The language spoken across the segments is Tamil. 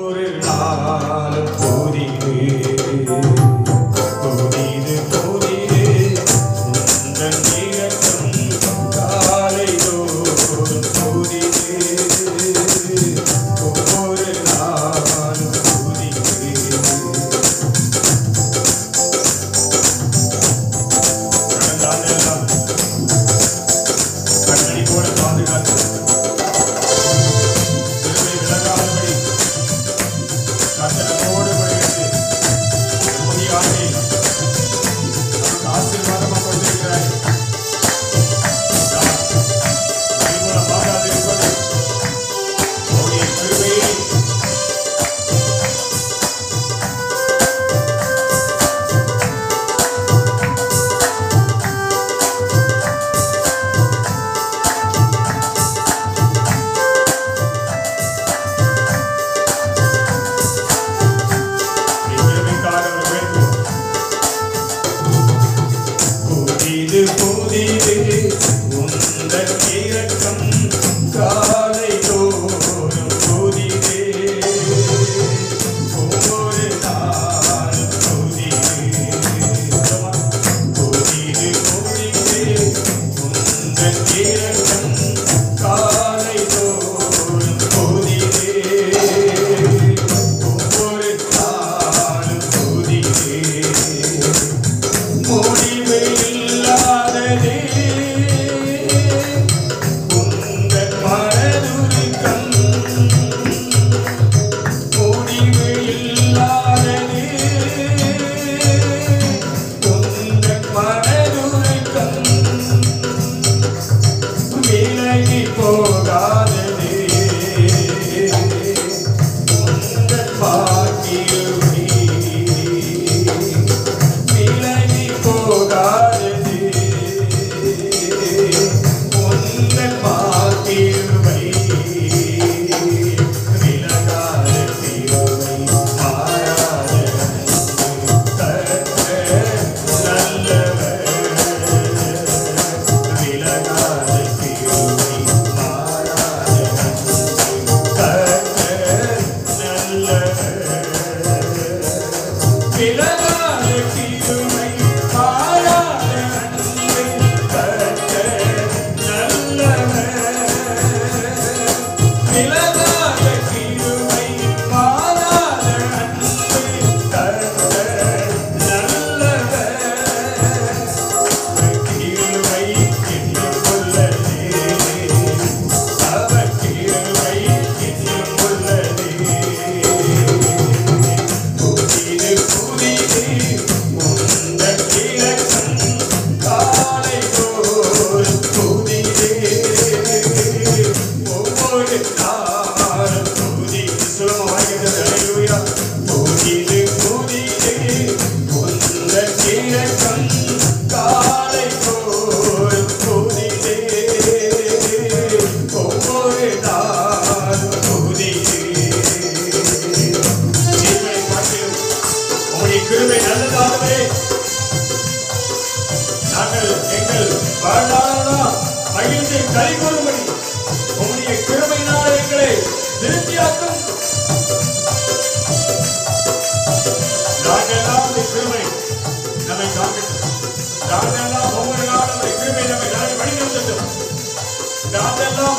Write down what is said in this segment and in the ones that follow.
ஒரு நாள் போதிது போதிது போதிது உந்தன் இரக்கம் காலை தோறும் போதிது ஒவ்வொரு நாள் போதிது கடந்தாண்டெல்லாம் கண்ணடி போல பாதுகாத்து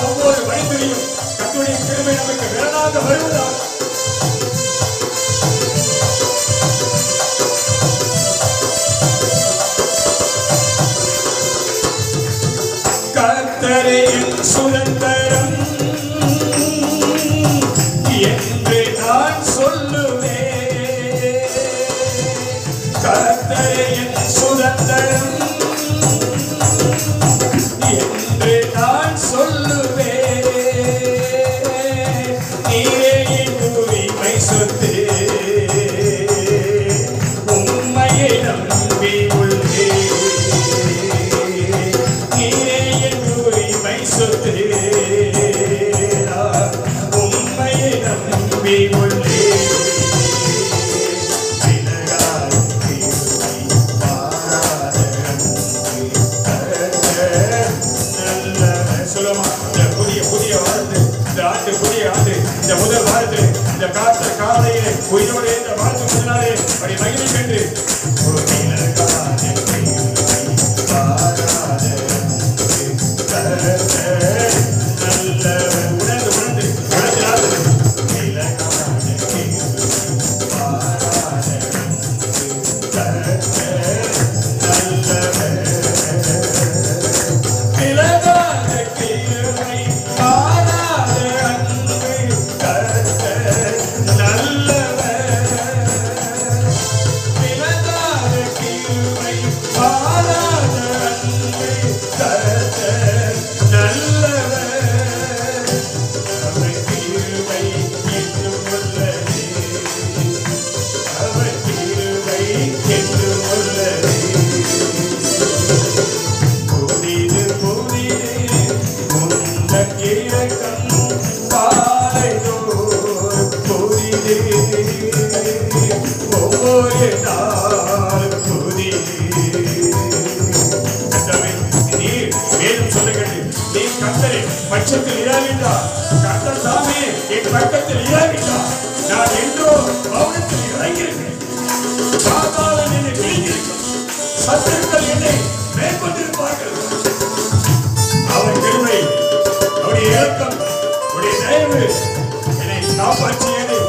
ஒவ்வொரு மனிதனையும் கர்த்தருடைய கிருபை நமக்கு விரலாக வருவதாக. கர்த்தரே என் சுதந்திரம் என்று நான் சொல்லுவேன். கர்த்தரே என் சுதந்திரம் என்று நான் சொல்லுவேன். நீரே என் உரிமை சொத்து, உம்மையை நம்பி உள்ளேன். நீரே என் உரிமை சொத்து, உம்மையை நம்பி உள்ளேன். விலகாத கிருபை காலையிலே உயிரோடு இந்த வாழ்த்து முதலாலே அப்படி மகிமை கண்டு பட்சத்தில் இராவிட்டார் கர்த்தர் சாமி என் பக்கத்தில் இராவிட்டார் நான் என்றோ மௌனத்தில் இறங்கியிருக்கிறேன். பாதாளம் என்னை விழுங்கியிருக்கும், சத்துருக்கள் என்னை மேற்கொண்டிருப்பார்கள். அவர் கிருபை, அவருடைய இரக்கம், அவருடைய தயவு என்னை காப்பாற்றியது,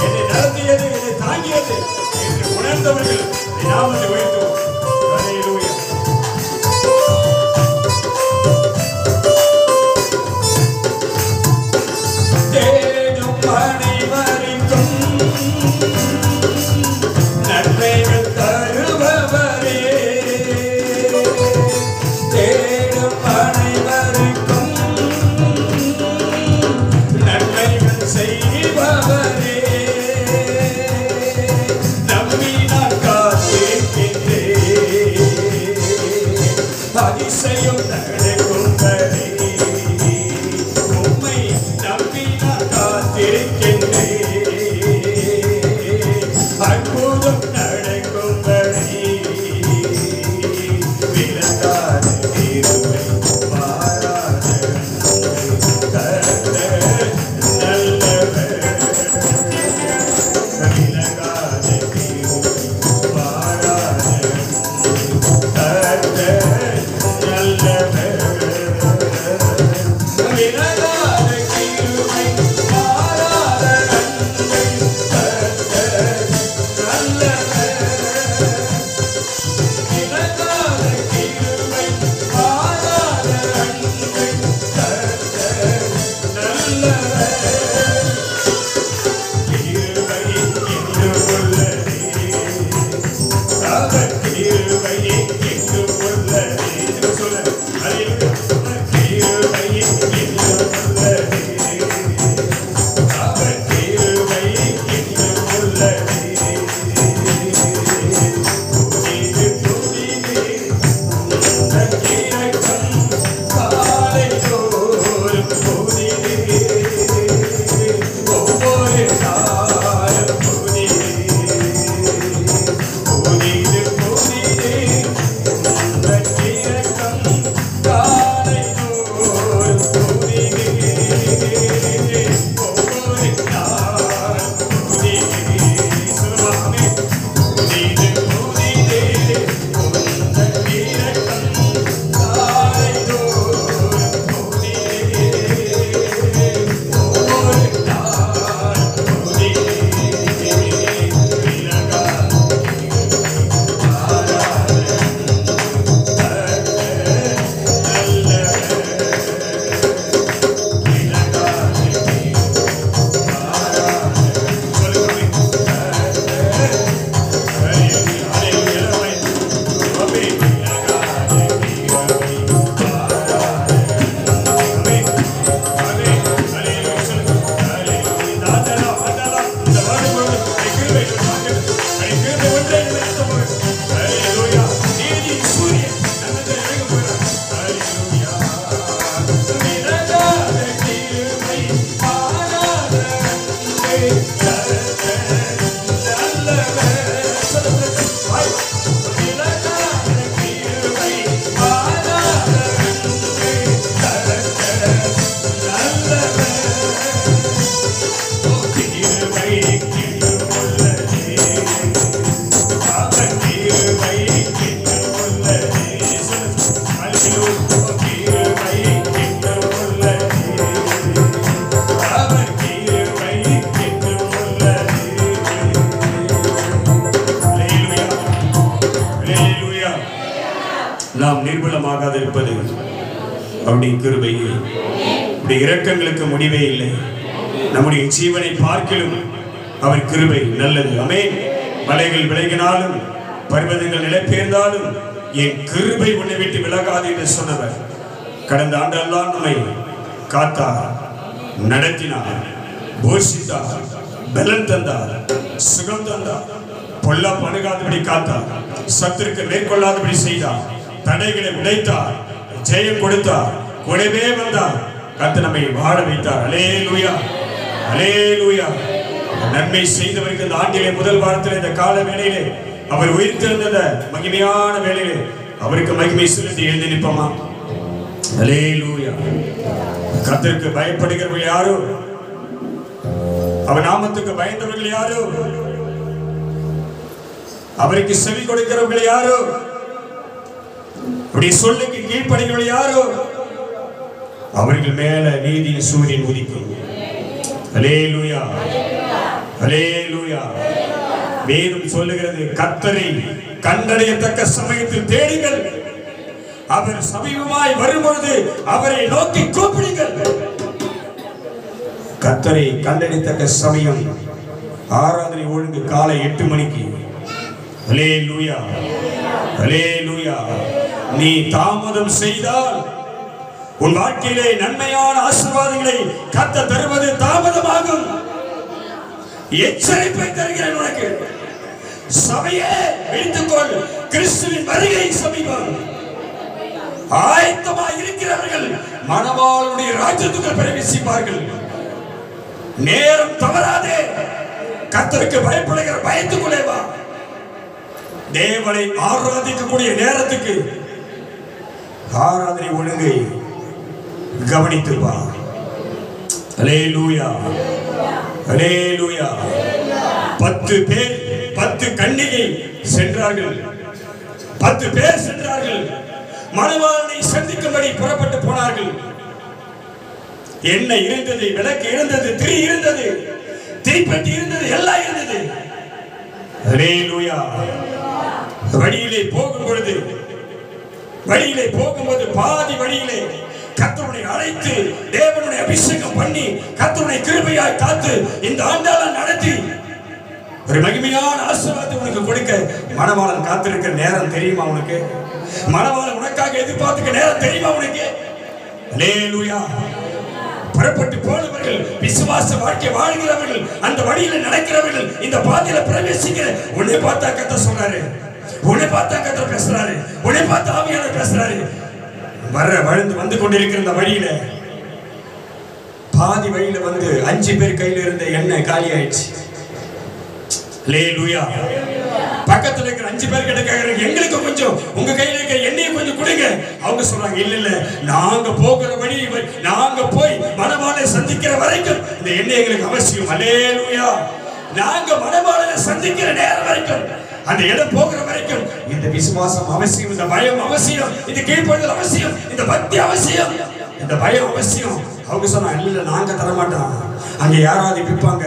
என்னை நடத்தியது, என்னை தாங்கியது என்று உணர்ந்தவர்கள் நாமத்தை உயர்த்துவோம். அல்லேலூயா. நன்மைகள் தருபவரே, தேடும் அனைவருக்கும் நன்மைகள் செய்பவரே, நம்பி நான் காத்திருக்கின்றேன். நிர்மூலமாகாது இருப்பது அவருடைய கிருபையே. அவருடைய இரக்கங்களுக்கு முடிவே இல்லை. நம்முடைய ஜீவனை பார்க்கிலும் அவர் கிருபை நல்லது. ஆமென். மலைகள் விலகினாலும் பர்வதங்கள் நிலைபெயர்ந்தாலும் என் கிருபை உன்னை விட்டு விலகாது என்று சொன்னவர் கடந்த ஆண்டெல்லாம் நம்மை காத்தார், நடத்தினார், போஷித்தார், பலன் தந்தார், சுகம் தந்தார், பொல்லாப்பு அணுகாதபடி காத்தார், சத்துருக்கு மேற்கொள்ளாதபடி செய்தார், தடைகளை உடைத்தார், ஜெயம் கொடுத்தார், கூடவே வந்தார், கர்த்தர் நம்மை வாழ வைத்தார். அல்லேலூயா, அல்லேலூயா. நன்மை செய்தவருக்கு இந்த ஆண்டிலே முதல் வாரத்தில் இந்த கால வேளையிலே அவர் உயிர்த்தெழுந்த மகிமையான வேளையிலே அவருக்கு மகிமை செலுத்தி எழுந்து நிற்போமா? அல்லேலூயா. கர்த்தருக்கு பயப்படுகிறவர்கள் யாரோ, அவர் நாமத்துக்கு பயந்தவர்கள் யாரோ, அவருக்கு செவி கொடுக்கிறவர்கள் யாரோ, அப்படி சொல்லுக்கு கீழ்ப்படிகிறவர்கள் யாரோ, அவர்கள் மேல நீதியின் சூரியன் உதிக்கும். அல்லேலூயா, அல்லேலூயா. வேதம் சொல்லுகிறது, கர்த்தரை கண்டடையத்தக்க சமயத்தில் தேடுங்கள், அவர் சமீபமாய் வரும்பொழுது அவரை நோக்கி கூப்பிடுங்கள். கர்த்தரை கண்டடையத்தக்க சமயம் ஆராதனை ஒழுங்கு காலை 8 மணிக்கு. அல்லேலூயா, அல்லேலூயா. நீ தாமதம் செய்தால் உன் வாழ்க்கையிலே நன்மையான ஆசீர்வாதங்களை கர்த்தர் தருவது தாமதமாகும். எச்சரிப்பை தருகிறேன் உனக்கு. சபையே விழித்துக்கொள், கிறிஸ்துவின் வருகை சமீபம். ஆயத்தமாய் இருக்கிறவர்கள் மணவாளனுடைய ராஜ்யத்துக்குள் பிரவேசிப்பார்கள். நேரம் தவறாதே. கர்த்தருக்கு பயப்படுகிற பயத்துக்குள்ளே வா. தேவனை ஆராதிக்கக்கூடிய நேரத்துக்கு ஆராதனை ஒழுங்கை கவனித்து வா. அல்லேலூயா, அல்லேலூயா. 10 பேர் 10 கன்னிகை சென்றார்கள். 10 பேர் சென்றார்கள். மணவாளனை சந்திக்கும்படி புறப்பட்டு போனார்கள். எண்ணெய் இருந்தது, விளக்கு இருந்தது, திரி இருந்தது, தீப்பெட்டி இருந்தது, எல்லாம் இருந்தது. அல்லேலூயா. வழியிலே போகும்போது பாதி வழியிலே கர்த்தருடைய அழைத்து தேவனுடைய அபிஷேகம் பண்ணி கர்த்தருடைய கிருபையாய் காத்து இந்த ஆண்டாள நடத்தி ஒரு மகிமையான ஆசீர்வாதத்தை உனக்கு கொடுக்க மணவாளன் காத்திருக்கிற நேரம் தெரியுமா உனக்கு? மணவாளன் உனக்காக எதிர்பார்த்துக்க நேரம் தெரியுமா உனக்கு? அல்லேலூயா. புறப்பட்டு போனவர்கள், விசுவாச வாழ்க்கை வாழ்கிறவர்கள், அந்த வழியில நடக்கிறவர்கள், இந்த பாதையில பிரவேசிக்கிற உன்னை பார்த்தா கர்த்தர் சொல்றாரு, உன்னை பார்த்தா கர்த்தர் பேசுறாரு, உன்னை பார்த்தா ஆவியானவர் பேசுறாரு. வந்து கொண்டிருக்கிற இந்த வழியில பாதி வழியில வந்து 5 பேர் கையில இருந்த எண்ணெய் காலி ஆயிடுச்சு. அல்லேலூயா. பக்கத்துல இருக்கிற 5 பேர் கிட்ட கேக்குறாங்க, எங்களுக்கு கொஞ்சம் உங்க கையில இருக்க எண்ணெயை கொஞ்சம் கொடுங்க. அவங்க சொல்றாங்க, இல்ல நாங்க போகிற வழி, நாங்க போய் மணவாளனை சந்திக்கிற வரைக்கும் இந்த எண்ணெய் எங்களுக்கு அவசியம். அல்லேலூயா. நாங்க மணவாளனை சந்திக்கிற நேரம் வரைக்கும், அந்த இடம் போகிற வரைக்கும் இந்த விசுவாசம் அவசியம், இந்த பயம் அவசியம், இந்த கீழ்ப்படிதல் அவசியம், இந்த பக்தி அவசியம், இந்த பயம் அவசியம். அவங்க சொன்னாங்க, இல்ல நாங்க தர மாட்டோம். அங்க யாராவது விற்பாங்க,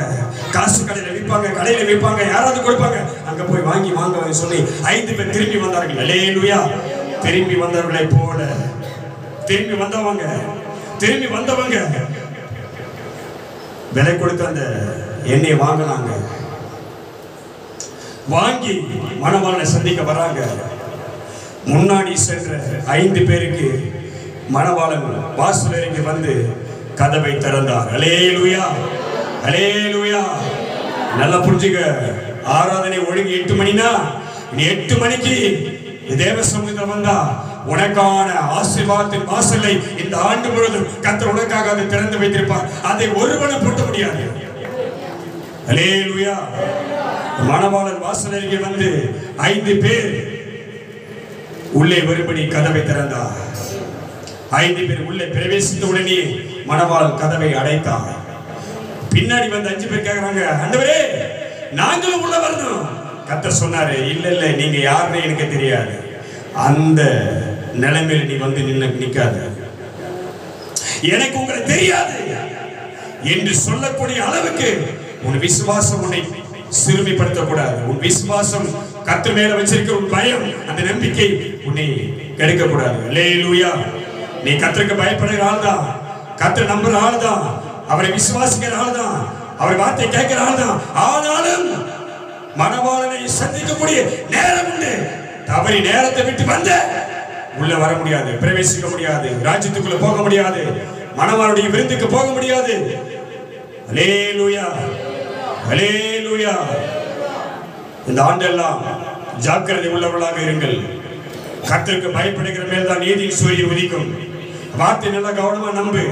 காசு கடையில விற்பாங்க, கடையில விற்பாங்க, யாராவது கொடுப்பாங்க, அங்க போய் வாங்க சொல்லி 5 பேர் திரும்பி வந்தார்கள். அல்லேலூயா. திரும்பி வந்தவர்களை போல திரும்பி வந்தவங்க விலை கொடுத்து அந்த எண்ணெயை வாங்கினாங்க. வாங்கி மணவாளனை சந்திக்க வராங்க. முன்னாடி சென்ற 5 பேருக்கு மணவாளன் வாசல் இறங்கி வந்து கதவை திறந்தார். அல்லேலூயா, அல்லேலூயா. நல்லா புரிஞ்சுக்க. ஆராதனை ஒழுங்கு 8 மணினா, 8 மணிக்கு தேவ சமூகத்தில் வந்தா உனக்கான ஆசீர்வாதத்தின் வாசலை இந்த ஆண்டு முழுவதும் கர்த்தர் உனக்காக அதை திறந்து வைத்திருப்பார். அதை ஒருவனும் பூட்ட முடியாது. அல்லேலூயா. மணவாளன் வாசல் அருகே வந்து 5 பேர் உள்ளே வரும்படி கதவை திறந்தார். 5 பேர் உள்ளே பிரவேசித்த உடனே மணவாளன் கதவை அடைத்தார். பின்னாடி வந்து 5 பேர் கேக்குறாங்க, ஆண்டவரே நாங்களும் உள்ள வரணும். கர்த்தர் சொன்னாரு, இல்ல நீங்க யாருன்னு எனக்கு தெரியாது. அந்த நிலைமையில நீ வந்து நிக்காத, எனக்கு உங்களை தெரியாது என்று சொல்லக்கூடிய அளவுக்கு உன் விசுவாசம் உன்னை சிறுமைப்படுத்தக்கூடாது. உன் விசுவாசம் கர்த்தர் மேல வச்சிருக்கிற ஒரு பயம், அந்த நம்பிக்கை உன்னை கெடுக்க கூடாது. அல்லேலூயா. நீ கர்த்தருக்கு பயப்படுகிற ஆள்தான், கர்த்தர் நம்புற ஆள்தான், அவரை விசுவாசிக்கிற ஆள்தான், அவர் வார்த்தை கேட்கிற ஆள்தான். ஆனாலும் மணவாளனை சந்திக்கக்கூடிய நேரம் உண்டு. தவறி நேரத்தை விட்டு வந்த உள்ள வர முடியாது, பிரவேசிக்க முடியாது, ராஜ்யத்துக்குள்ள போக முடியாது, மணவாளுடைய விருந்துக்கு போக முடியாது. அல்லேலூயா, அல்லேலூயா. இந்த ஆண்டெல்லாம் ஜாக்கிரதை உள்ளவர்களாக இருங்கள். கர்த்தருக்கு பயப்படுகிற மேல்தான் நீதியின் சூரியன் உதிக்கும். வார்த்தை நல்லா கவனமா நம்பு,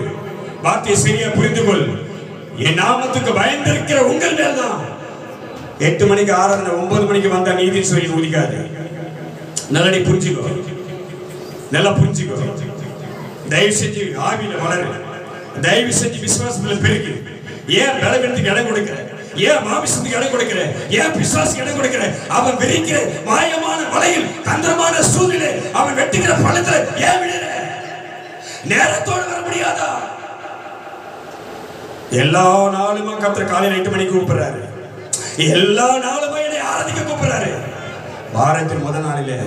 வார்த்தையை சரியா புரிந்து கொள். என் நாமத்துக்கு பயந்திருக்கிற உங்கள் மேல்தான் 8 மணிக்கு ஆராதனை 9 மணிக்கு வந்தா நீதியின் சூரியன் உதிக்காது. நல்லா நீ புரிஞ்சுக்கோ, நல்லா புரிஞ்சுக்கோ. தயவு செஞ்சு ஆவியில வளரு, தயவு செஞ்சு விசுவாசத்துல பெருகு. ஏன் பலவீனத்துக்கு இடம் கொடுக்கிற? ஏன் மாமிசத்துக்கு இடம் கொடுக்கிற? ஏன் பிசாசுக்கு இடம் கொடுக்கிற? அவன் விரிக்கிற மாயமான வலையில், தந்திரமான சூழ்நிலை, அவன் வெட்டுகிற பழத்துல ஏன் விடுற? நேரத்தோடு வர முடியாதா? எல்லா நாளுமா கர்த்தர் காலையில் 8 மணிக்கு கூப்பிடுறாரு, எல்லா நாளுமா என்னை ஆராதிக்க கூப்பிடுறாரு. வாரத்தின் முதல் நாளிலே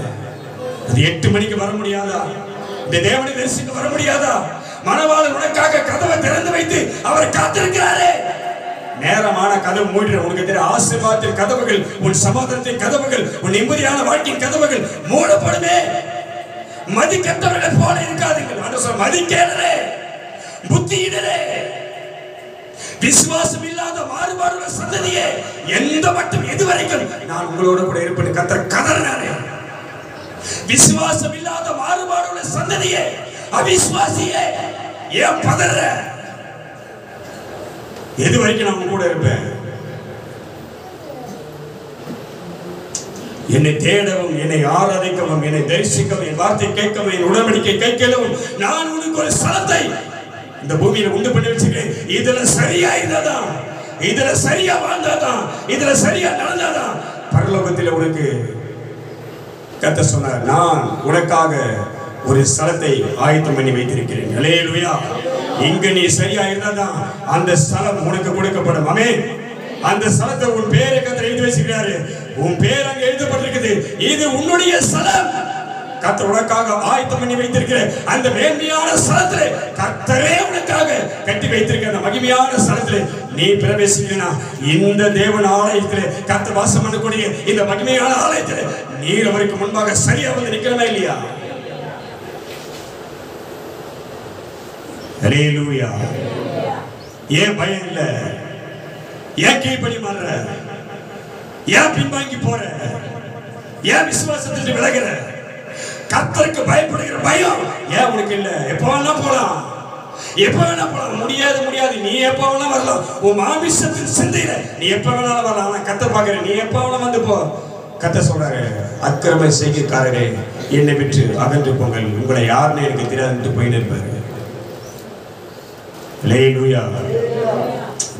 அது 8 மணிக்கு வர முடியாதா? இந்த தேவனை தரிசிக்க வர முடியாதா? மணவாளன் உனக்காக கதவை திறந்து வைத்து அவர் காத்திருக்கிறாரே. நேரமான கதவு மூடிற உனக்கு தெரியும். ஆசீர்வாதத்தின் கதவுகள், உன் சமாதானத்தின் கதவுகள், உன் நிம்மதியான வாழ்க்கையின் கதவுகள் மூடப்படுமே. மதிக்கத்தவர்களை போல இருக்காதீர்கள். மதிக்கேடரே, புத்தியிடரே, விசுவாசம் இல்லாத மாறுபாடுள்ள சந்ததியே, எந்த மட்டும் எதுவரைக்கும் நான் உங்களோட கூட இருப்பேன் கர்த்தர் கதறினாரே. விசுவாசம் இல்லாத மாறுபாடுள்ள சந்ததியே, அவிசுவாசியே, ஏன் பதற? எது வரைக்கும் நான் கூட இருப்பேன்? என்னை தேடவும், என்னை ஆராதிக்கவும், என்னை தரிசிக்கவும், என் வார்த்தை கேட்கவும், என் உடன்படிக்கை கேட்கவும் நான் உனக்கு ஒரு ஸ்தலத்தை இந்த பூமியில உண்டு பண்ணி வச்சிருக்கேன். இதுல சரியா இருந்தாதான், இதுல சரியா வாழ்ந்தாதான், இதுல சரியா நடந்தாதான் பரலோகத்தில் உனக்கு கர்த்தர் சொன்னார், நான் உனக்காக ஒரு ஸ்தலத்தை ஆயத்தம் பண்ணி வைத்திருக்கிறேன். அல்லேலூயா. இங்க நீ சரியா இருந்தாதான் அந்த ஸ்தலம் உனக்கு கொடுக்கப்படும். ஆமென். அந்த ஸ்தலத்தை உன் பேரை கர்த்தர் எழுதி வச்சிருக்காரு. உன் பேர் அங்க எழுதப்பட்டிருக்குது. இது உன்னுடைய ஸ்தலம். கர்த்தர் உனக்காக ஆயத்தம் பண்ணி வைத்திருக்கிற அந்த மேன்மையான ஸ்தலத்திலே, கர்த்தரே உனக்காக கட்டி வைத்திருக்கிற அந்த மகிமையான ஸ்தலத்திலே நீ பிரவேசிக்கனா, இந்த தேவன் ஆலயத்திலே, கர்த்தர் வாசம் பண்ணக்கூடிய இந்த மகிமையான ஆலயத்திலே நீர் அவருக்கு முன்பாக சரியா வந்து நிக்கிறதா இல்லையா? அல்லேலூயா. ஏன் பயம் இல்ல? ஏன் கீழ்ப்படி மாறுற? ஏன் பின்வாங்கி போற? ஏன் விசுவாசத்தை விலகுற? கர்த்தருக்கு பயப்படுகிற பயம் ஏன் உனக்கு இல்ல? எப்ப வேணா போலாம், எப்ப வேணா போலாம். முடியாது முடியாது, நீ எப்ப வேணா வரலாம். உன் மாமிசத்தின் சிந்தையில நீ எப்ப வேணாலும் வரலாம். ஆனா கர்த்தர் பாக்குற, நீ எப்ப வேணா வந்து போ. கர்த்தர் சொல்றாரு, அக்கிரம செய்கைக்காரரே என்னை விட்டு அகன்று போங்கள், உங்களை யாருன்னு எனக்கு தெரியாது போயின்னு இருப்பாரு. அல்லேலூயா.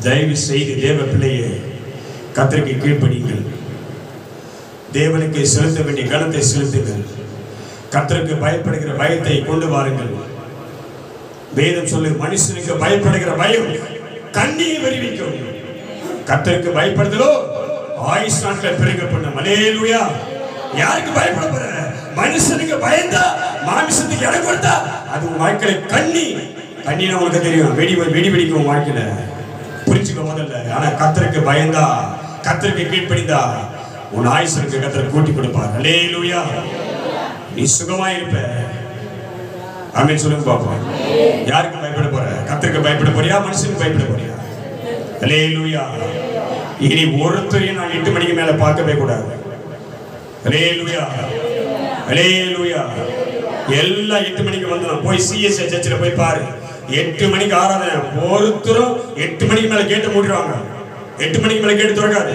தயவு செய்து தேவ பிள்ளையே, கர்த்தருக்கு கீழ்ப்படியுங்கள். தேவனுக்கு செலுத்த வேண்டிய கனத்தை செலுத்துங்கள். கர்த்தருக்கு பயப்படுகிற பயத்தை கொண்டு வாருங்கள். வேதம் சொல்லு, மனுஷனுக்கு பயப்படுகிற பயம் கண்ணீர் வருவிக்கும், கர்த்தருக்கு பயப்படுதலோ ஆயுஷ் நாட்கள் பெருக பண்ணும். அல்லேலூயா. யாருக்கு பயப்பட போற? மனுஷனுக்கு பயந்தா, மாமிசத்துக்கு இடம் கொடுத்தா அது உன் வாழ்க்கையில கண்ணினா உனக்கு தெரியும், வெடி வெடிக்கும் வாழ்க்கையில. புரிஞ்சுக்க முதல்ல. ஆனா கர்த்தருக்கு பயந்தா, கர்த்தருக்கு கீழ்ப்படிந்தா உன் ஆயுசனுக்கு கர்த்தர் கூட்டி கொடுப்பார். அல்லேலூயா. நீ சுகமா இருப்ப. ஆமென் சொல்லுங்க பாப்போம். யாருக்கு பயப்பட போற? கர்த்தருக்கு பயப்பட போறியா, மனுஷனுக்கு பயப்பட போறியா? அல்லேலூயா. இனி ஒருத்தரையும் நான் 8 மணிக்கு மேல பார்க்கவே கூடாது. அல்லேலூயா, அல்லேலூயா. எல்லாம் 8 மணிக்கு வந்து போய் சிஎஸ்ஐ சர்ச்சில் போய் பாரு. 8 மணிக்கு ஆராதனை. ஒருத்தரும் 8 மணிக்கு மேல கேட்டு மூடிடுவாங்க. 8 மணிக்கு மேல கேட்டு திறக்காது.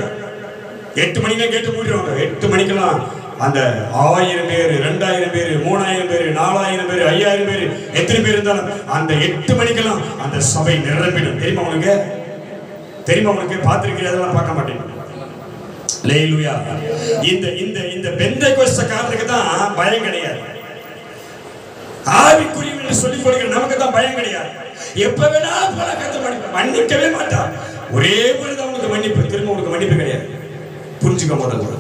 8 மணிக்கு கேட்டு மூடிடுவாங்க. 8 மணிக்கெல்லாம் அந்த 1000 பேர், 2000 பேர், 3000 பேர், 4000 பேர், 5000 பேர், எத்தனை பேர் இருந்தாலும் அந்த 8 மணிக்கெல்லாம் அந்த சபை நிரம்பிடும். தெரியுமா உனக்கு? தெரியுமா உனக்கு? பார்த்திருக்கிறதெல்லாம் பார்க்க மாட்டேன். அல்லேலூயா. இந்த இந்த இந்த பெந்தேகோஸ்தேக்காரருக்கு தான் பயம் கிடையாது. ஆவிக்குரிய என்று சொல்லிக் கொடுக்கிற நமக்கு தான் பயம் கிடையாது. எப்ப வேணாலும் போல கர்த்தர் மன்னிக்கவே மாட்டார். ஒரே ஒரு தான் உனக்கு மன்னிப்பு, திரும்ப உனக்கு மன்னிப்பு கிடையாது. புரிஞ்சுக்க முதல்ல.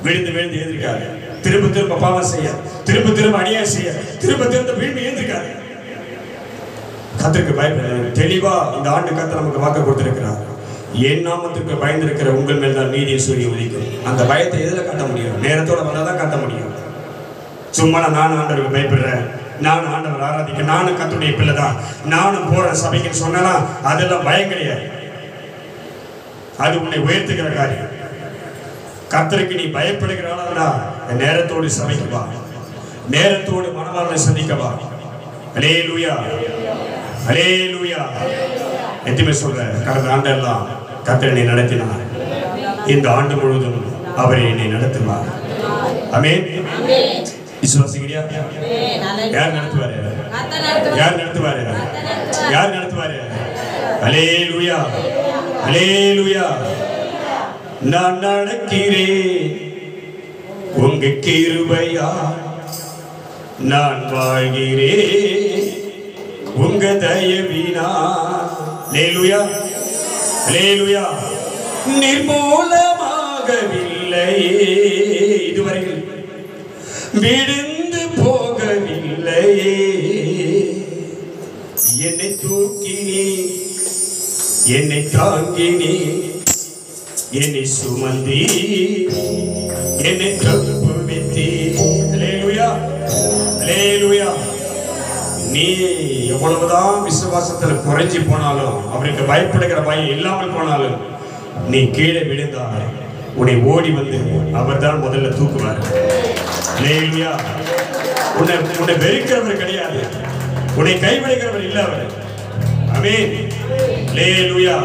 விழுந்து விழுந்து எழுந்திருக்காரு. திரும்ப திரும்ப பாவம் செய்ய, திரும்ப திரும்ப அநியாயம் செய்ய, திரும்ப திரும்ப வீழ்ந்து எழுந்திருக்காரு. கர்த்தருக்கு பயப்படுறாரு. தெளிவா இந்த ஆண்டு கர்த்தர் நமக்கு வாக்கு கொடுத்திருக்கிறார். என் நாமத்துக்கு பயந்திருக்கிற உங்கள் மேல் தான் நீதியின் சூரியன் உதிக்கும். அந்த பயத்தை எதில் காட்ட முடியும்? நேரத்தோட வந்தாதான் காட்ட முடியும். சும்மா நான் ஆண்டவருக்கு பயப்படுறேன், நான் ஆண்டவர் ஆராதிக்க, நானும் கர்த்தருடைய பிள்ளை தான், நானும் போற சபைக்குன்னு சொன்னா அதெல்லாம் பயம் கிடையாது. அது உன்னை உயர்த்துகிற காரியம். கர்த்தருக்கு நீ பயப்படுகிறாளா? நேரத்தோடு சபைக்கு வா, நேரத்தோடு மனவாளனை சந்திக்க வா. அல்லேலூயா, அல்லேலூயா. எத்தனை சொல்ற கடந்த ஆண்டெல்லாம் கர்த்தர் என்னை நடத்தினார். இந்த ஆண்டு முழுவதும் அவரை என்னை நடத்துவார். ஆமென். விசுவாசிக்கிறியா? யார் நடத்துவாரு? யார் நடத்துவாரு? யார் நடத்துவாரு? அல்லேலூயா, அல்லேலூயா. நான் நடக்கிறேன் உங்க கிருபையா, நான் வாழ்கிறேன் உங்க தயவினா. அல்லேலூயா, அல்லேலூயா. நிர்மூலமாகவில்லையே, இதுவரையில் விழுந்து போகவில்லையே. என்னை தூக்கினே, என்னை தாங்கினே, என்னை சுமந்தி, என்னை தப்புவித்தீ. அல்லேலூயா, அல்லேலூயா. நீ எவ்வளவுதான் விசுவாசத்துல குறைஞ்சி போனாலும், அவருக்கு பயப்படுகிற பயம் இல்லாமல் போனாலும், நீ கீழே விழுந்தால் உன்னை ஓடி வந்து அவர் தான் முதல்ல தூக்குவார். அல்லேலூயா. உன்னை வெறுக்கிறவர் கிடையாது, உன்னை கைவிடுகிறவர் இல்லை அவர். ஆமென். அல்லேலூயா.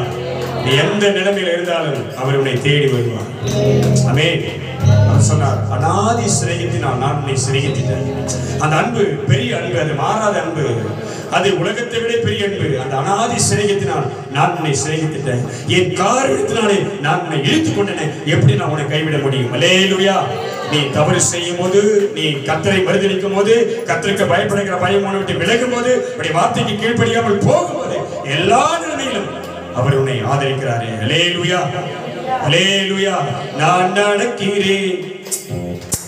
நீ எந்த நிலைமையில் இருந்தாலும் அவர் உன்னை தேடி வருவார். ஆமென். அவர் சொன்னார், அநாதி சிநேகித்தினால் நான் உன்னை சிநேகித்தேன். அந்த அன்பு பெரிய அன்பு, அது மாறாத அன்பு, அது உலகத்தை விட பெரிய அன்பு. அந்த அநாதி சிநேகித்தினால் நான் உன்னை சிநேகித்தேன். என் காரணத்தினாலே நான் உன்னை இழுத்துக் கொண்டேன். எப்படி நான் உன்னை கைவிட முடியும்? அல்லேலூயா. நீ தவறு செய்யும் போது, நீ கர்த்தரை மறுதலிக்கும் போது, கர்த்தருக்கு பயப்படுகிற பயம் உன்னை விட்டு விலகும் போது, அப்படி வார்த்தைக்கு கீழ்ப்படியாமல் போகும்போது, எல்லா நிலைமையிலும் அவர் உன்னை ஆதரிக்கிறாரே. அல்லேலூயா, அல்லேலூயா. நான் நடக்கிறேன்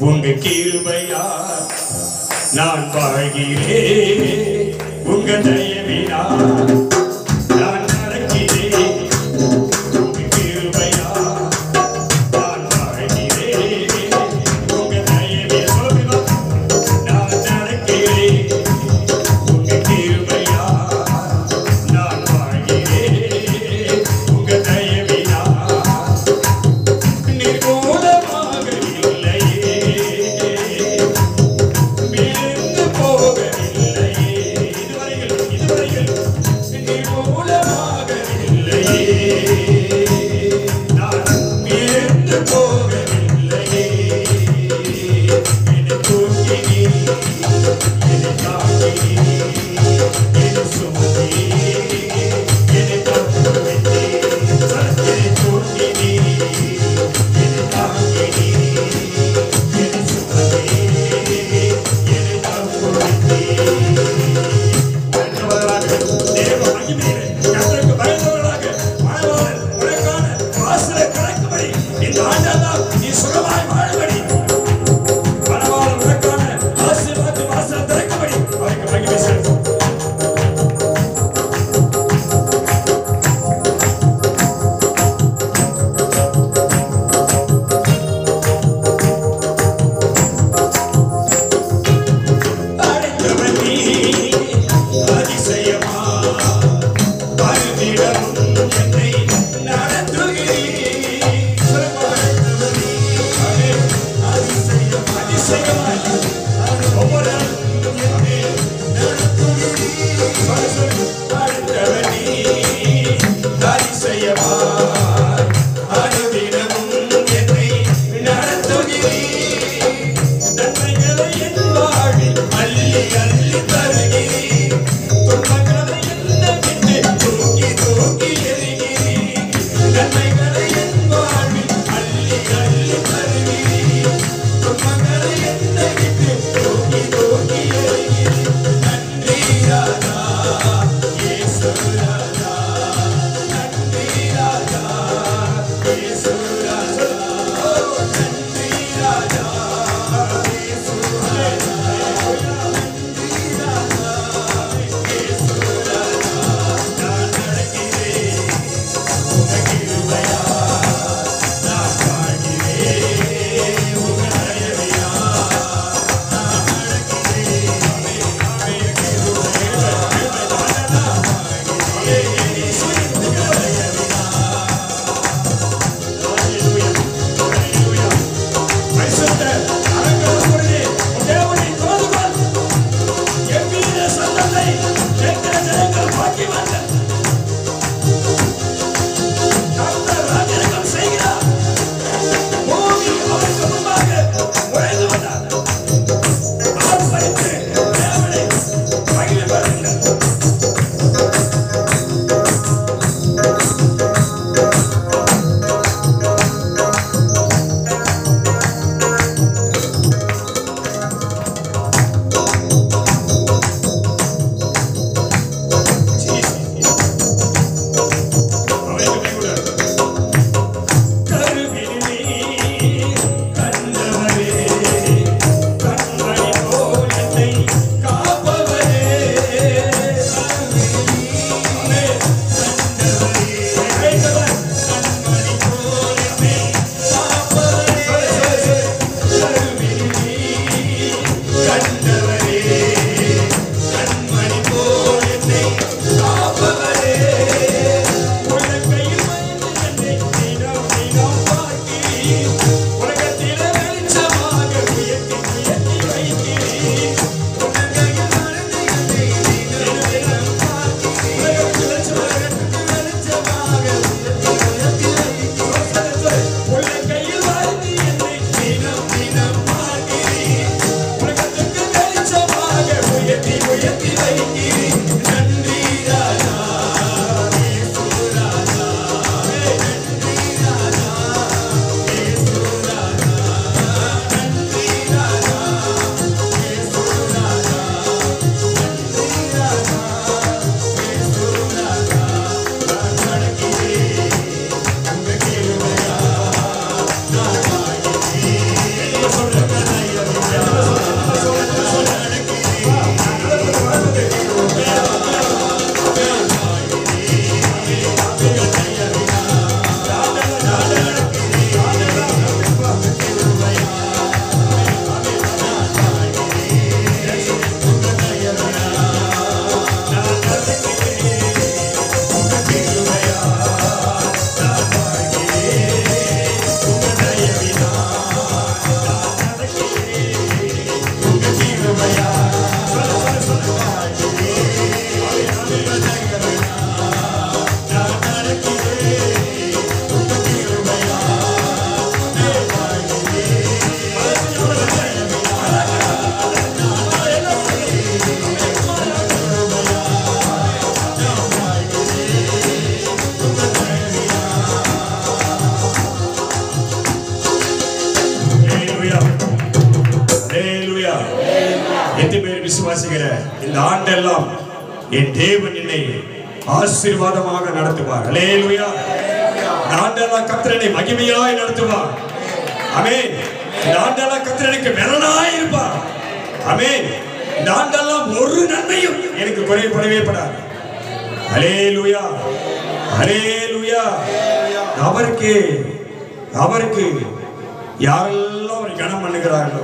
உங்க கிருபையா, நான் வாழ்கிறேன் உங்க தயவினா. நான் நடக்கிறேன் உங்க கிருபையா, நான் வாழ்கிறேன் உங்க தயவினா. நான் நடக்கிறேன் உங்க கிருபையா, நான் வாழ்கிறேன் உங்க தயவினா. நிர்மூலமாக இல்லையே, விழுந்து போகவில்லையே. இதுவரையில் நிர்மூலமாக இல்லையே, நான் விழுந்து போகவில்லையே. என்னை தூக்கினீ, என்னை தாங்கினீ, என்னை சுமந்தீ, என்னை தப்புவித்தீ. என்னை தூக்கினீ, என்னை தாங்கினீ, என்னை சுமந்தீ, என்னை தப்புவித்தீ. பயந்தவர்களாக, தேவ மகிமையிலே கர்த்தருக்கு பயந்தவர்களாக, மணவாளன் உனக்கான வாசலை திறக்கும்படி இந்த ஆண்டவர் விசுவாசிக்கிற இந்த ஆண்டெல்லாம் என் தேவன் என்னை ஆசீர்வாதமாக நடத்துவார். அல்லேலூயா. இந்த ஆண்டெல்லாம் கர்த்தர் என்னை மகிமையாய் நடத்துவார். ஆமென். இந்த ஆண்டெல்லாம் கர்த்தர் எனக்கு பலனாய் இருப்பார். ஆமென். இந்த ஆண்டெல்லாம் ஒரு நன்மையும் எனக்கு குறைபடவே படாது. அல்லேலூயா. அல்லேலூயா. அவருக்கு யாரெல்லாம் அவரை கனம் பண்ணுகிறார்களோ,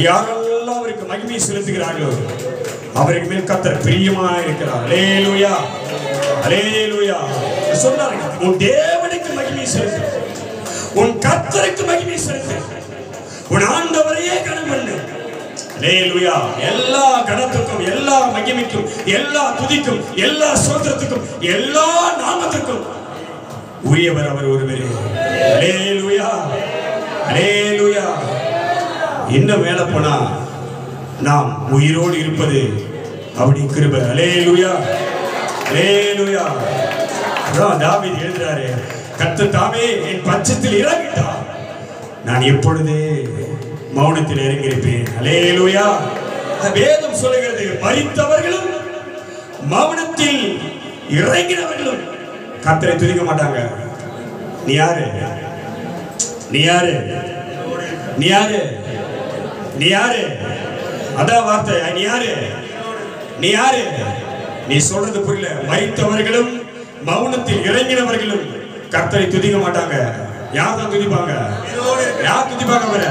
யாரெல்லாம் அவருக்கு மகிமை செலுத்துகிறார்களோ, அவருக்கு மேல் கர்த்தர் பிரியமாக இருக்கிறார். அல்லேலூயா. அல்லேலூயா. சொன்னார், உன் தேவனுக்கு மகிமை செலுத்து, உன் கர்த்தருக்கு மகிமை செலுத்து, உன் ஆண்டவரையே கனம் பண்ணு. அல்லேலூயா. எல்லா கனத்துக்கும், எல்லா மகிமைக்கும், எல்லா துதிக்கும், எல்லா ஸ்தோத்திரத்துக்கும், எல்லா நாமத்துக்கும் உரியவர் அவர் ஒருவரே. அல்லேலூயா. அல்லேலூயா. இன்னும் மேல போனா நாம் உயிரோடு இருப்பது அவருடைய கிருபை. அல்லேலூயா. அல்லேலூயா. அதான் தாவீது எழுதுறாரு, கர்த்தர் தாமே என் பட்சத்தில் இறங்கிட்டார், நான் எப்பொழுதே மௌனத்தில் இறங்கியிருப்பேன். அல்லேலூயா. வேதம் சொல்லுகிறது, மரித்தவர்களும் மௌனத்தில் இறங்கினவர்களும் கர்த்தரை துதிக்க மாட்டாங்க. நீ யாரு? நீ யாரு? நீ யாரு? நீ யாரு? அதான் வார்த்தை. நீ யாரு? நீ யாரு? நீ சொல்றது புரியல. மரித்தவர்களும் மௌனத்தில் இறங்கினவர்களும் கர்த்தரை துதிக்க மாட்டாங்க. யார் தான் துதிப்பாங்க? யார் துதிப்பாங்க? அவரை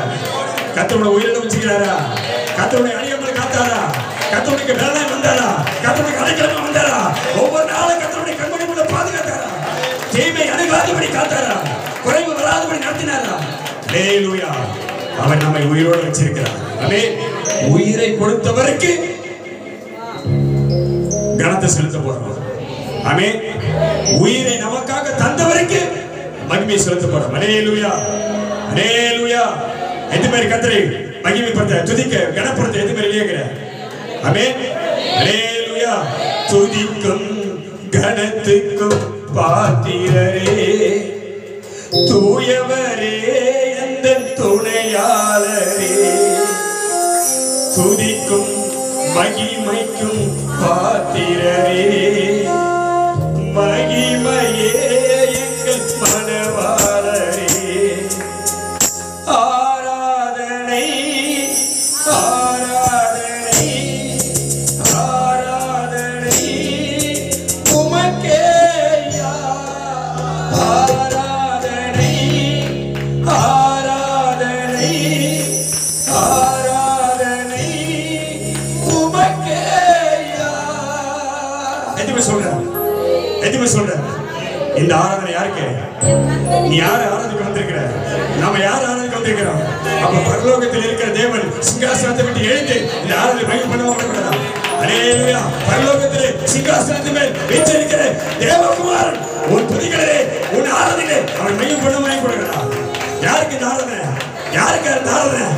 கர்த்தரோட உயிரிழந்து வச்சுக்கிறாரா? கர்த்தருடைய அடியங்களை காத்தாரா? கர்த்தருடைய வேலை வந்தாரா? கர்த்தருடைய அடைக்கலமா வந்தாரா? ஒவ்வொரு நாளும் கர்த்தருடைய கண்மணி மூல பாதுகாத்தாரா? தீமை அணுகாதபடி காத்தாரா? குறைவு வராதபடி நடத்தினாரா? அல்லேலூயா. அவர் நம்மை உயிரோடு வச்சிருக்கிறார். ஆமென். உயிரை கொடுத்தவருக்கு கனத்தை செலுத்த போறோம். ஆமென். உயிரை நமக்காக தந்தவருக்கு மகிமை செலுத்த போறோம். அல்லேலூயா. அல்லேலூயா. எது மாதிரி கர்த்தரை மகிமைப்படுத்த, துதிக்க, கனப்படுத்த எது மாதிரி இல்லையேங்கிற. ஆமென். அல்லேலூயா. துதிக்கும் கனத்துக்கும் பாத்திரரே, தூயவரே எந்தன் துணையாளரே, துதிக்கும் மகிமைக்கும் பாத்திரரே, மகிமையே எங்கள் மனவாளரே, ஆராதனை ஆராதனை ஆராதனை உமக்கேயா, ஆராதனை ஆராதனை ஆராதனை உமக்கேயா. எதுவுமே சொல்றேன், எதுவுமே சொல்றேன். இந்த ஆராதனை யாருக்கு? நீ யார் ஆராதனைக்கு வந்திருக்கிற? நாம யார் ஆராதனைக்கு வந்திருக்கிறோம்? அப்ப பரலோகத்தில் இருக்கிற தேவன் சிங்காசனத்தை விட்டு எழுந்து இந்த ஆராதனை மகிமை பண்ண மாட்டேங்கிறான். அல்லேலூயா. பரலோகத்திலே சிங்காசனத்து மேல் வீற்றிருக்கிற தேவகுமாரன் உன் துதிகளே, உன் ஆராதனை அவன் மையம் பண்ண வாங்கி கொடுக்கிறான். யாருக்கு இந்த ஆராதனை? யாருக்கு இந்த ஆராதனை?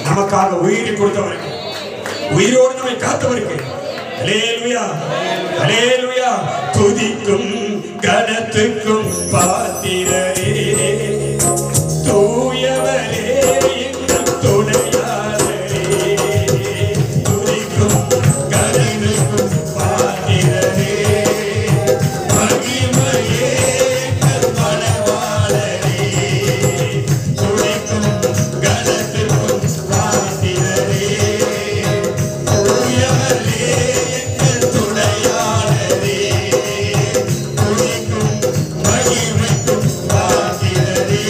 நமக்காக உயிரை கொடுத்தவருக்கு, உயிரோடு நம்மை காத்தவருக்கு. அல்லேலூயா. அல்லேலூயா. துதிக்கும் கனத்துக்கும் பாத்திரரே, தூயவரே எங்கள் துணையாளரே, துதிக்கும் கனத்துக்கும் பாத்திரரே, மகிமையே எங்கள் மனவாளரே, துதிக்கும் கனத்துக்கும் பாத்திரரே, தூயவரே எங்கள் துணையாளரே, துதிக்கும் மகிமைக்கும் பாத்திரரே,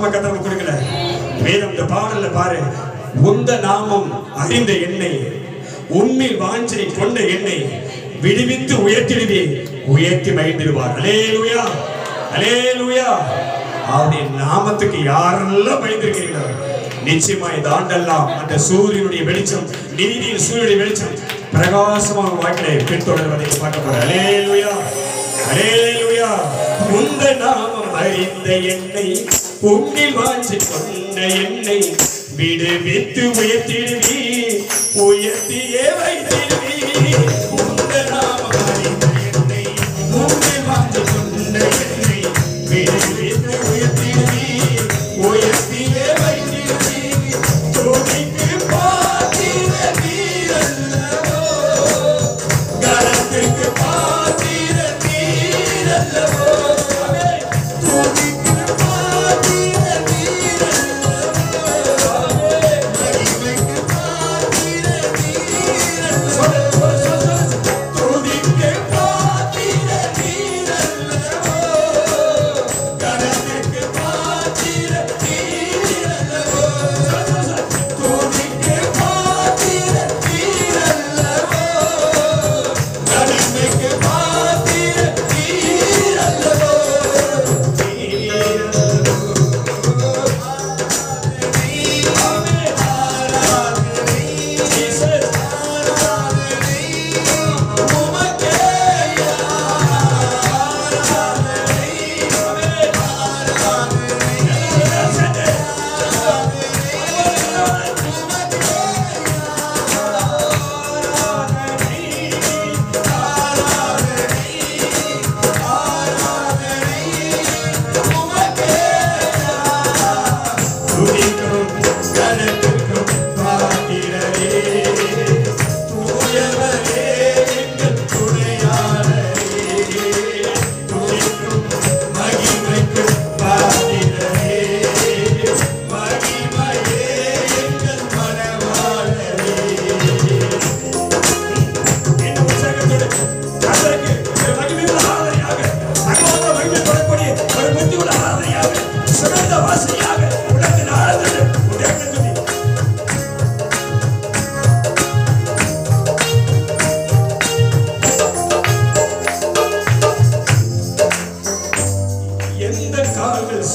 சும்மா கத்தவங்க கொடுக்கல. வேதம் இந்த பாடல்ல பாரு, உந்த நாமம் அறிந்த என்னை, உண்மையில் வாஞ்சை கொண்ட என்னை விடுவித்து உயர்த்திடுவே, உயர்த்தி மகிழ்ந்திடுவார். அல்லேலூயா, அல்லேலூயா. அவருடைய நாமத்துக்கு யாரெல்லாம் பயந்திருக்கிறீர்களோ நிச்சயமா இந்த ஆண்டெல்லாம் அந்த சூரியனுடைய வெளிச்சம், நீதியின் சூரியனுடைய வெளிச்சம் பிரகாசமாக வாழ்க்கையை பின்தொடர்வதை பார்க்க போற. அல்லேலூயா, அல்லேலூயா. உந்த நாமம் அறிந்த என்னை, உன்னில் வாஞ்சை கொண்ட என்னை விடுவித்து உயர்த்திடுவி, உயர்த்தியே வைத்திடுவி. உந்த நாமம் அறிந்த என்னை, உன்னில் வாஞ்சை கொண்ட என்னை விடுவித்து உயர்த்திடுவி, உயர்த்தியே வைத்திடுவி. துதிக்கு பாத்திர நீரல்லவோ, கரத்துக்கு பாத்திர நீரல்லவோ, துதிக்கு பாத்திர நீரல்லவோ, மகிமைக்கு பாத்திர நீரல்லவோ, துதிக்கு பாத்திர நீரல்லவோ, கரத்துக்கு பாத்திர நீரல்லவோ, துதிக்கு பாத்திர நீரல்லவோ, கரத்துக்கு பாத்திர நீரல்லவோ.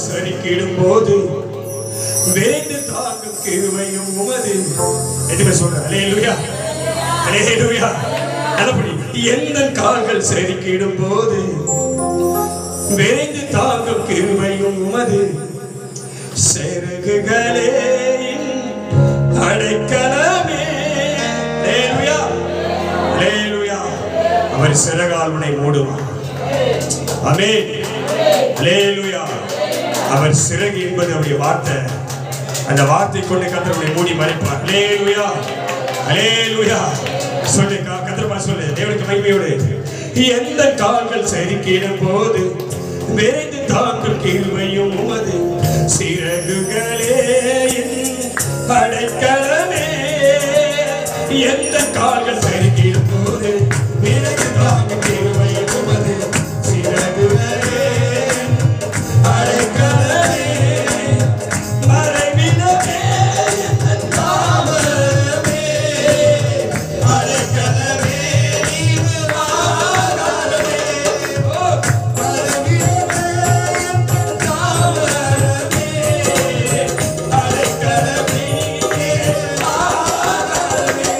சரிக்கிடும்போது வேண்டு தாங்கும் கிருபையும் உமது. எதுவுமே சொல்ற. அல்லேலூயா, அல்லேலூயா. நல்லபடி. எந்த கால்கள் சரிக்கிடும்போது வேண்டு தாங்கும் கிருபையும் உமது, செருகுகளே அடைக்கலமே. அல்லேலூயா, அல்லேலூயா. அவர் சிறகால் உன்னை மூடுவார். ஆமென். அல்லேலூயா. அவர் சிறகு என்பது அவருடைய வார்த்தை. அந்த வார்த்தை கொண்டு கர்த்தருடைய மூடி மறைப்பார். அல்லேலூயா, அல்லேலூயா. சொல்லு கர்த்தர் சொல்லு, தேவனுக்கு மகிமையோடு. எந்த கால்கள் சரிக்கிடும் போது விரைந்து தாக்கும் கிருபையும் உமது, சிறகுகளே அடைக்கலமே. எந்த கால்கள் சரிக்கிடும் போது விரைந்து தாக்கும் கிருபையும் உமது, சிறகுகளே அடைக்கலமே. மறைவிடமே எந்தன் தாமரமே, அடைக்கலமே நீவு ஆகாரமே. மறைவிடமே எந்தன் தாமரமே, அடைக்கலமே நீவு ஆகாரமே.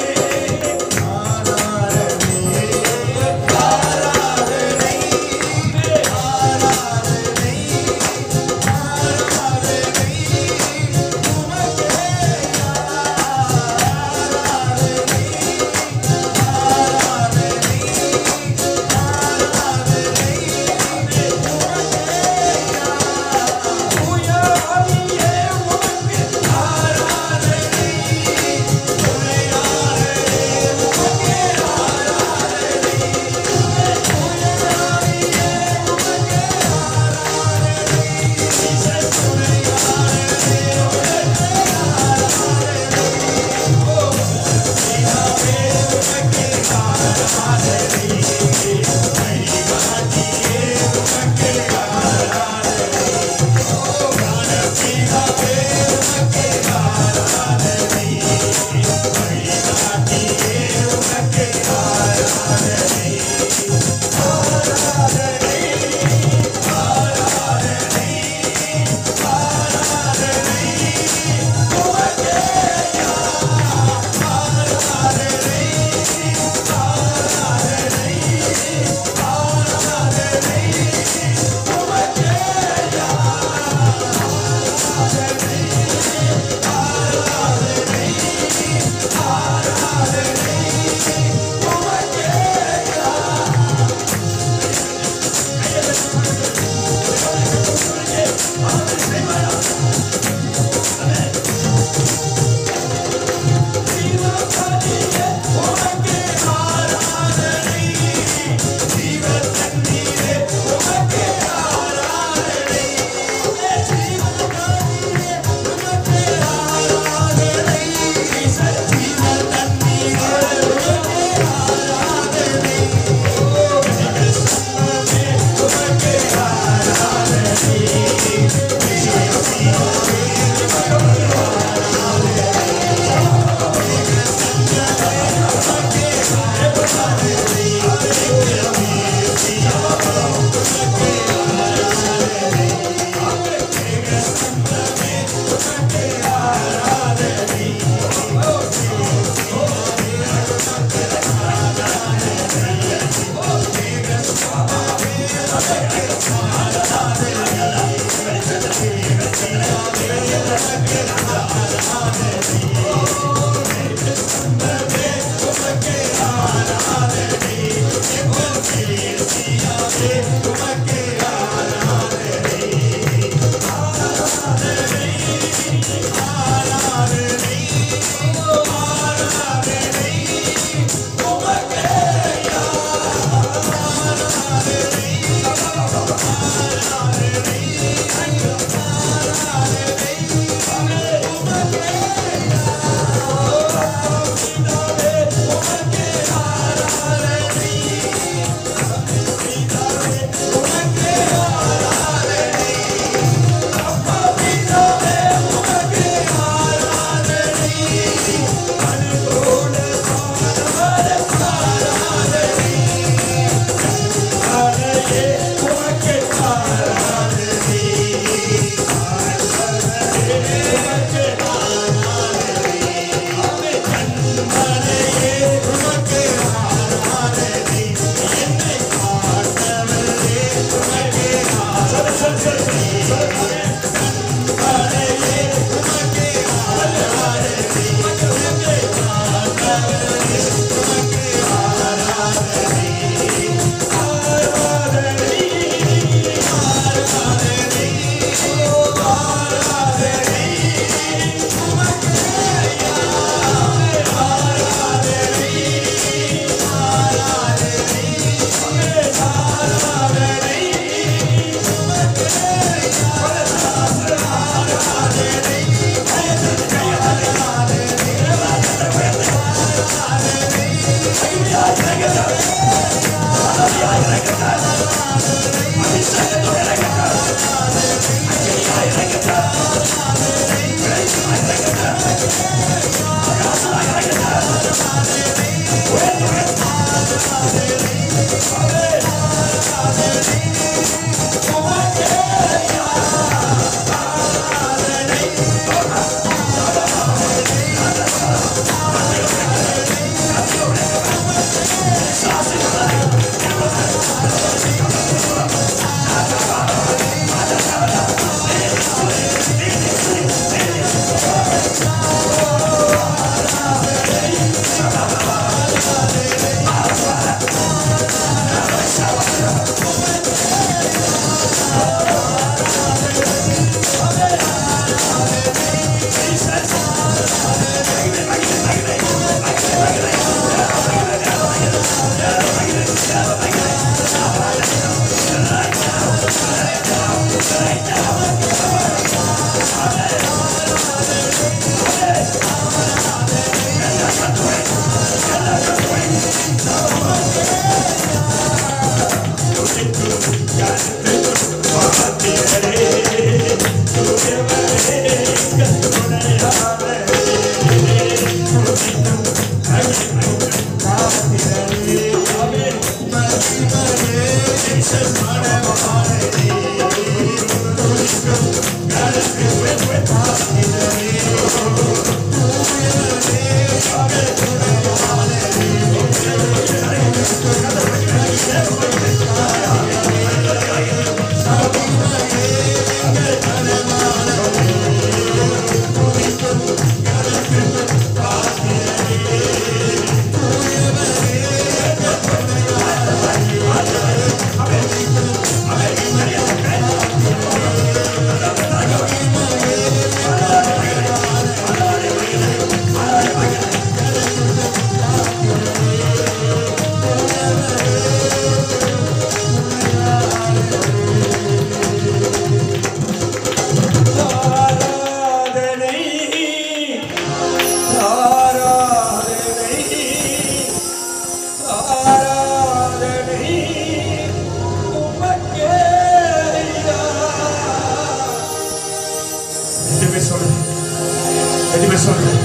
சொல்றேன்,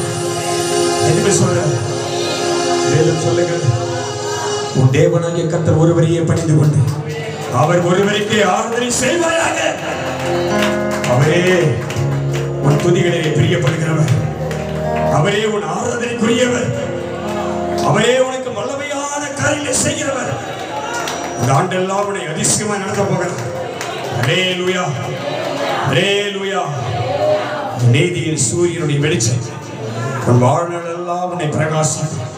எதுவுமே சொல்றேன். வேதம் சொல்லுகிறது, உன் தேவனாகிய கர்த்தர் ஒருவரையே பணிந்து கொண்டு அவர் ஒருவருக்கே ஆராதனை செய்வாயாக. அவரே உன் துதிகளிலே பிரியப்படுகிறவர், அவரே உன் ஆராதனைக்குரியவர், அவரே உனக்கு வல்லமையான காரியங்களை செய்கிறவர். இந்த ஆண்டெல்லாம் உன்னை அதிசயமா நடத்த போகிறார். அல்லேலூயா, அல்லேலூயா. நீதியின் சூரியனுடைய வெளிச்சம் உன் வாழ்நாளெல்லாம் உன்னை பிரகாசிக்கும்.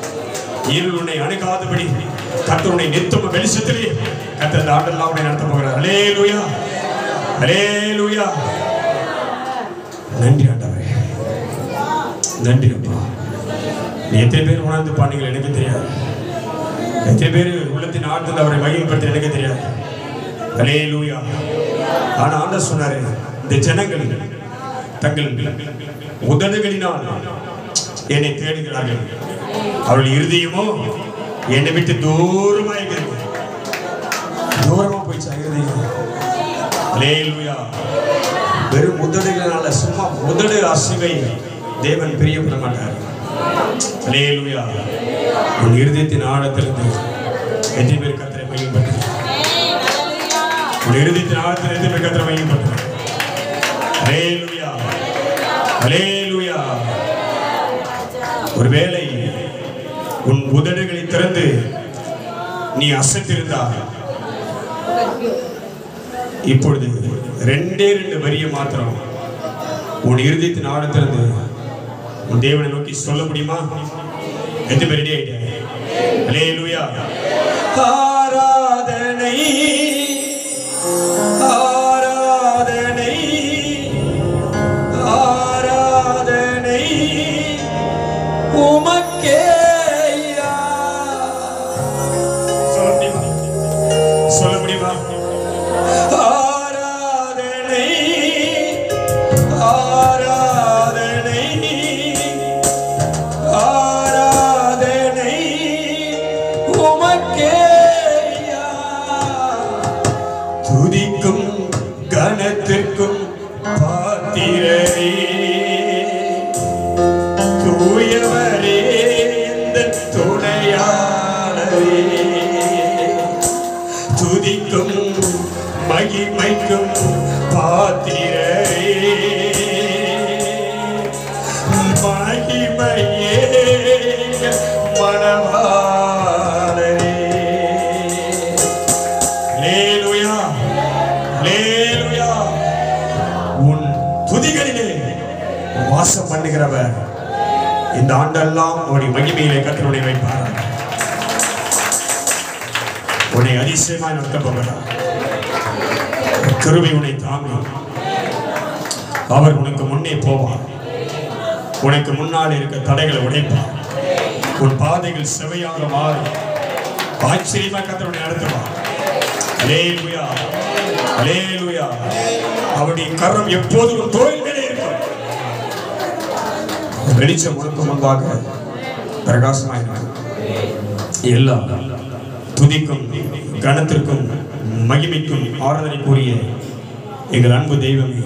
இருள் உன்னை அணுகாதபடி கர்த்தருடைய நித்தம வெளிச்சத்திலே கர்த்தர் இந்த ஆண்டெல்லாம் உன்னை நடத்த போகிறார். அல்லேலூயா, அல்லேலூயா. நன்றி ஆண்டவரே, நன்றி அப்பா. நீ எத்தனை பேர் உணர்ந்து பாண்டீங்கள் எனக்கு தெரியாது. எத்தனை பேர் உள்ளத்தின் ஆழ்ந்து அவரை மகிமைப்படுத்த எனக்கு தெரியாது. அல்லேலூயா. ஆனா ஆண்டவர் சொன்னாரு, இந்த ஜனங்கள் தங்கள் உதடுகளினால் என்னை தேடுகிறார்கள், அவர்கள் இருதயமோ என்னை விட்டு தூரமா இருக்கிறது. தூரமா போயிச்சா இருதயம்? அல்லேலூயா. வெறும் உதடுகளால சும்மா உதடு அசைவை தேவன் பிரியப்பட மாட்டார். அல்லேலூயா. உன் இருதயத்தின் ஆழத்திலிருந்து எத்தனை பேர் கர்த்தரை மகிமைப்படுத்து? உன் இருதயத்தின் ஆழத்தில் எத்தனை பேர் கர்த்தரை மகிமைப்படுத்து? அல்லேலூயா, அல்லேலூயா. ஒருவேளை உன் உதடுகளை திறந்து நீ அசைத்திருந்தால் இப்பொழுது 2 வரிய மாத்திரம் உன் இருதயத்தின் ஆழத்திலிருந்து உன் தேவனை நோக்கி சொல்ல முடியுமா? எத்தனை பேர் ரெடி ஆயிட்டீங்க? அல்லேலூயா. ஆராதனை, ஆராதனை, ஆராதனை உமக்கே. சொல்ல முடியுமா? ஆராதனை, ஆராதனை, ஆராதனை உமக்கே. துதிக்கும் கனத்திற்கும் பாத்திரரே, தூயவரே இந்த துணையாளரே. துதிக்கும் மகிமைக்கும் பாத்திரரே, மகிமையே மணவாளரே. அல்லேலூயா, அல்லேலூயா. உன் துதிகளிலே வாசம் பண்ணுகிறவர் இந்த ஆண்டெல்லாம் உன்னுடைய மகிமையிலே கர்த்தருடைய வைப்பார். உன்னை அதிசயமாய் நடத்த போகிறார். கிருபை உன்னை தாங்கும். அவர் உனக்கு முன்னே போவார். உனக்கு முன்னால் இருக்க தடைகளை உடைப்பார். உன் பாதைகள் செவையாக மாறி ஆச்சரியமா கர்த்தருடைய நடத்துவார். அல்லேலூயா, அல்லேலூயா. அவருடைய கரம் எப்போதும் உன் தோளின் மேலே இருக்கும். வெளிச்சம் உனக்கு முன்பாக பிரகாசமாயிருக்கும். எல்லா துதிக்கும் கனத்திற்கும் மகிமைக்கும் ஆராதனைக்குரிய எங்கள் அன்பு தெய்வமே,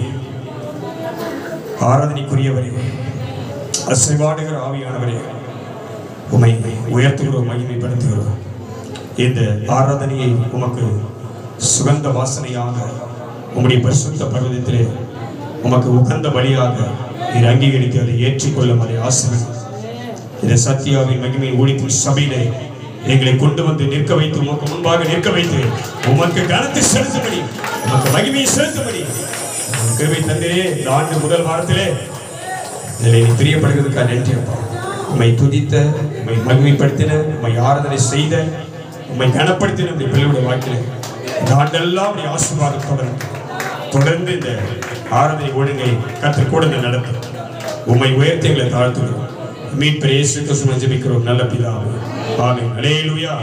ஆராதனைக்குரியவரே, அசைவாடுகிற ஆவியானவரே, உம்மை உயர்த்துகிறோம், மகிமைப்படுத்துகிறோம். இந்த ஆராதனையை உமக்கு சுகந்த வாசனையாக உம்முடைய பரிசுத்த பர்வதத்திலே உமக்கு உகந்த பலியாக நீர் அங்கீகரித்து அதை ஏற்றுக்கொள்ளும், அதை ஆசீர்வதியும். இந்த சத்தியாவின் மகிமை ஊழியத்தின் சபையிலே எங்களை கொண்டு வந்து நிற்க வைத்து உமக்கு முன்பாக நிற்க வைத்து உமக்கு கனத்தை செலுத்தும்படி, உமக்கு மகிமையை செலுத்தும்படி கிருபை தந்தீரே. இந்த ஆண்டு முதல் வாரத்திலே இதில் நீ பிரியப்படுகிறதுக்காக நன்றி அப்பா. உம்மை துதித்த, உம்மை மகிமைப்படுத்தின, உம்மை ஆராதனை செய்த, உம்மை கனப்படுத்தின நம்முடைய பிள்ளையுடைய வாழ்க்கையில இந்த ஆண்டெல்லாம் உடைய ஆசீர்வாதம் தொடர்ந்து இந்த ஆராதனை ஒழுங்கை கர்த்தர் கூட நடத்தும். உம்மை உயர்த்தி எங்களை தாழ்த்துகிறோம். மீட்பர் இயேசு கிறிஸ்துவின் ஜெபிக்கிறோம் நல்ல பிதாவே. ஆமென். அல்லேலூயா.